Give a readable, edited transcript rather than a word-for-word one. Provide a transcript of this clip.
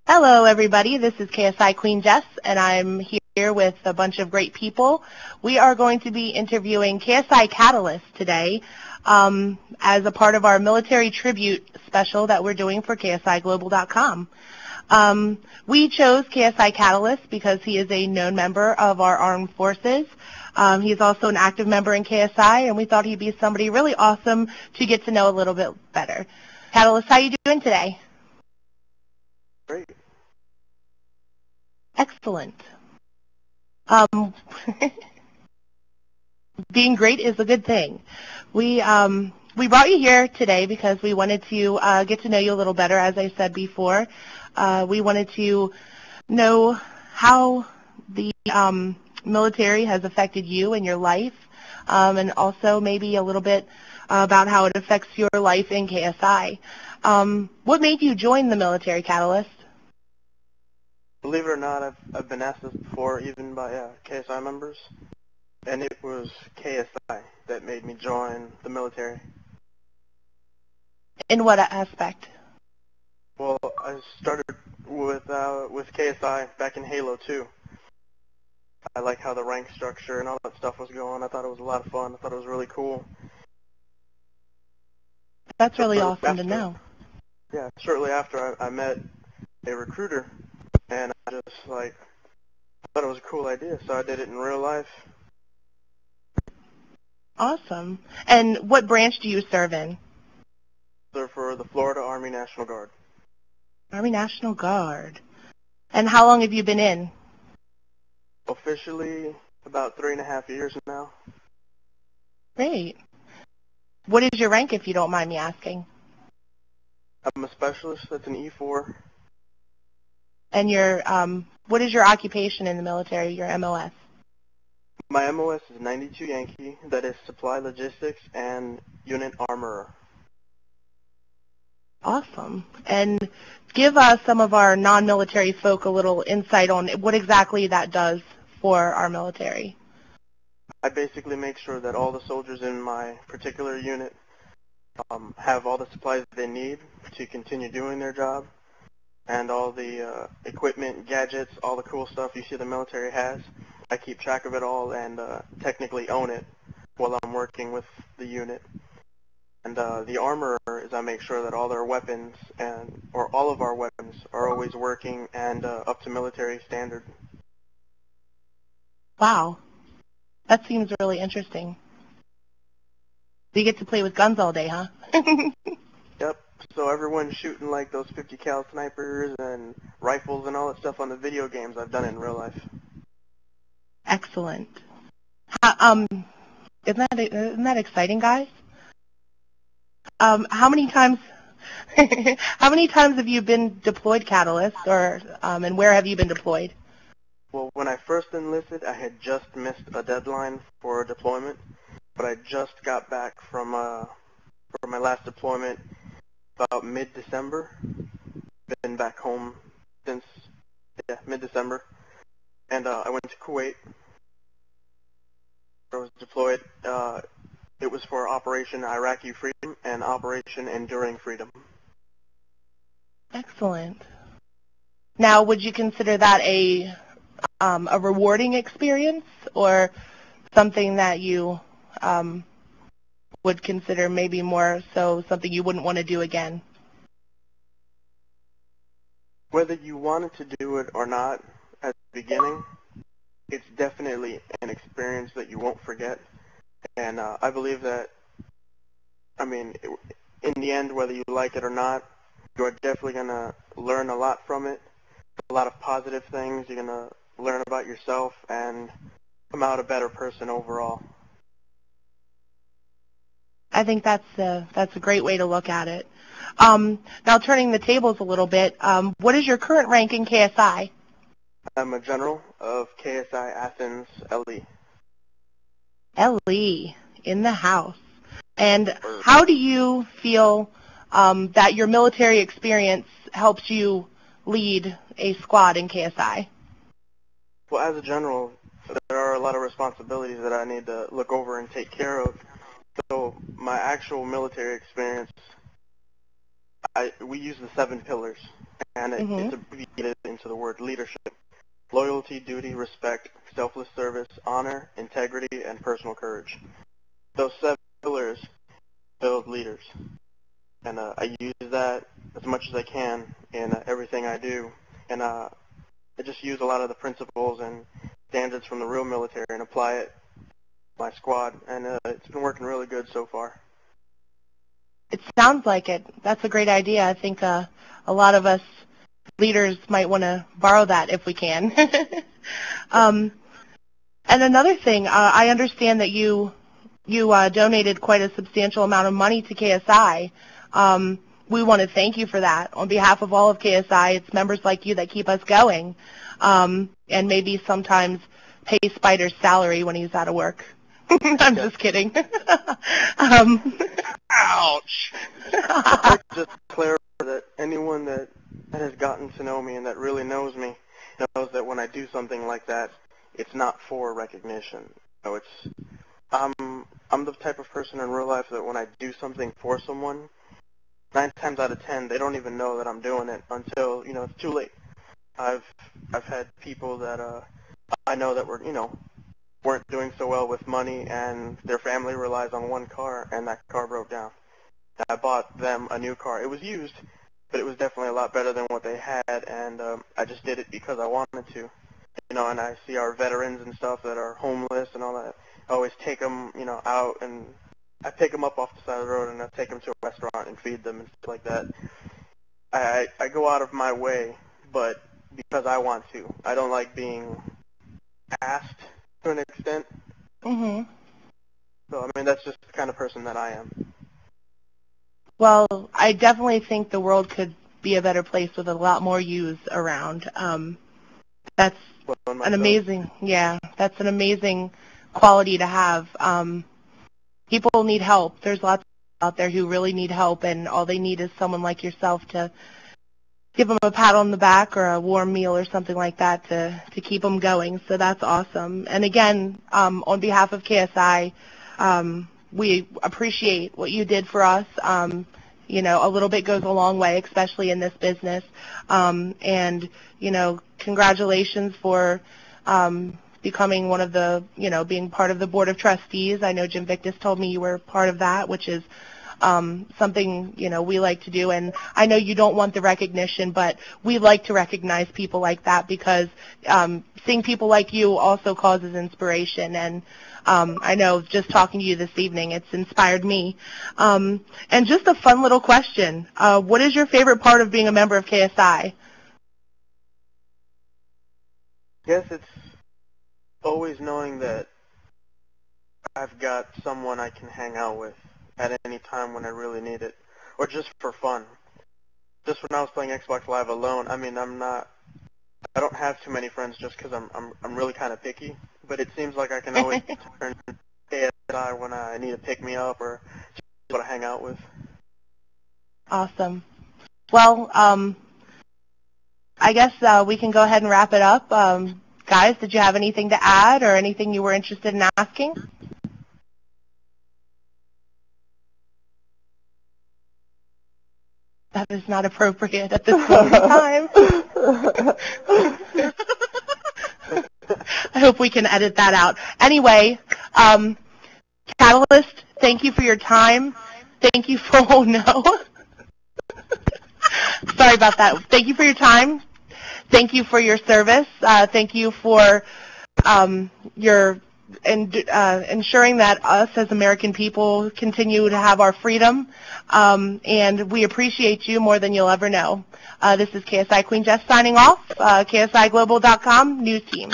Hello, everybody. This is KSI Queen Jess, and I'm here with a bunch of great people. We are going to be interviewing KSI Katulyst today as a part of our military tribute special that we're doing for KSIGlobal.com. We chose KSI Katulyst because he is a known member of our armed forces. He's also an active member in KSI, and we thought he'd be somebody really awesome to get to know a little bit better. Katulyst, how are you doing today? Great. Excellent. Being great is a good thing. We brought you here today because we wanted to get to know you a little better, as I said before. We wanted to know how the military has affected you and your life, and also maybe a little bit about how it affects your life in KSI. What made you join the military, Katulyst? Believe it or not, I've been asked this before, even by KSI members, and it was KSI that made me join the military. In what aspect? Well, I started with KSI back in Halo 2. I like how the rank structure and all that stuff was going. I thought it was a lot of fun. I thought it was really cool. That's really awesome to know. Yeah, shortly after I met a recruiter, and I just thought it was a cool idea, so I did it in real life. Awesome. And what branch do you serve in? Serve for the Florida Army National Guard. Army National Guard. And how long have you been in? Officially, about 3.5 years now. Great. What is your rank, if you don't mind me asking? I'm a specialist. That's an E4. And your what is your occupation in the military, your MOS? My MOS is 92 Yankee. That is Supply Logistics and Unit Armorer. Awesome. And give some of our non-military folk a little insight on what exactly that does for our military. I basically make sure that all the soldiers in my particular unit have all the supplies they need to continue doing their job, and all the equipment, gadgets, all the cool stuff you see the military has. I keep track of it all and technically own it while I'm working with the unit. And the armorer is I make sure that all their weapons or all of our weapons are always working and up to military standard. Wow. That seems really interesting. You get to play with guns all day, huh? Yep. So everyone's shooting like those 50 cal snipers and rifles and all that stuff on the video games. I've done it in real life. Excellent. Isn't that exciting, guys? How many times have you been deployed, Katulyst, or and where have you been deployed? Well, when I first enlisted, I had just missed a deadline for deployment, but I just got back from my last deployment about mid-December. Been back home since mid-December, and I went to Kuwait. I was deployed. It was for Operation Iraqi Freedom and Operation Enduring Freedom. Excellent. Now, would you consider that a rewarding experience, or something that you would consider maybe more so something you wouldn't want to do again? Whether you wanted to do it or not at the beginning, it's definitely an experience that you won't forget. And I believe that, in the end, whether you like it or not, you are definitely going to learn a lot from it, a lot of positive things. You're going to learn about yourself and come out a better person overall. I think that's a great way to look at it. Now, turning the tables a little bit, what is your current rank in KSI? I'm a general of KSI Athens LE. LE, in the house. And how do you feel that your military experience helps you lead a squad in KSI? Well, as a general, there are a lot of responsibilities that I need to look over and take care of. So my actual military experience, we use the 7 pillars, and it's abbreviated into the word leadership: loyalty, duty, respect, selfless service, honor, integrity, and personal courage. Those 7 pillars build leaders, and I use that as much as I can in everything I do, and I just use a lot of the principles and standards from the real military and apply it to my squad, and it's been working really good so far. It sounds like it. That's a great idea. I think a lot of us leaders might want to borrow that if we can. And another thing, I understand that you donated quite a substantial amount of money to KSI. We want to thank you for that. On behalf of all of KSI, it's members like you that keep us going, and maybe sometimes pay Spider's salary when he's out of work. I'm just kidding. Ouch! I'd like to just clarify that anyone that has gotten to know me and that really knows me knows that when I do something like that, it's not for recognition. So I'm the type of person in real life that when I do something for someone, 9 times out of 10 they don't even know that I'm doing it until it's too late. I've had people that I know that weren't doing so well with money, and their family relies on one car, and that car broke down. I bought them a new car. It was used, but it was definitely a lot better than what they had, and I just did it because I wanted to. And I see our veterans and stuff that are homeless and all that. I always take them, out, and I pick them up off the side of the road, and I take them to a restaurant and feed them and stuff like that. I go out of my way, but because I want to. I don't like being asked to an extent. So, that's just the kind of person that I am. Well, I definitely think the world could be a better place with a lot more yous around. That's an amazing, that's an amazing quality to have. People need help. There's lots of people out there who really need help, and all they need is someone like yourself to give them a pat on the back or a warm meal or something like that to keep them going. So that's awesome. And again, on behalf of KSI, we appreciate what you did for us. A little bit goes a long way, especially in this business. And congratulations for becoming one of the, being part of the board of trustees. I know Jim Victus told me you were part of that, which is something, we like to do. And I know you don't want the recognition, but we like to recognize people like that because seeing people like you also causes inspiration. And I know just talking to you this evening, it's inspired me. And just a fun little question. What is your favorite part of being a member of KSI? I guess it's always knowing that I've got someone I can hang out with at any time when I really need it, or just for fun. Just when I was playing Xbox Live alone, I don't have too many friends just because I'm really kind of picky, but it seems like I can always turn to KSI when I need to pick me up or just want to hang out with. Awesome. Well, I guess we can go ahead and wrap it up. Guys, did you have anything to add or anything you were interested in asking? That is not appropriate at this point in time. I hope we can edit that out. Anyway, Katulyst, thank you for your time. Thank you for, oh no. Sorry about that. Thank you for your time. Thank you for your service. Thank you for your ensuring that us as American people continue to have our freedom, and we appreciate you more than you'll ever know. This is KSI Queen Jess signing off, KSIGlobal.com news team.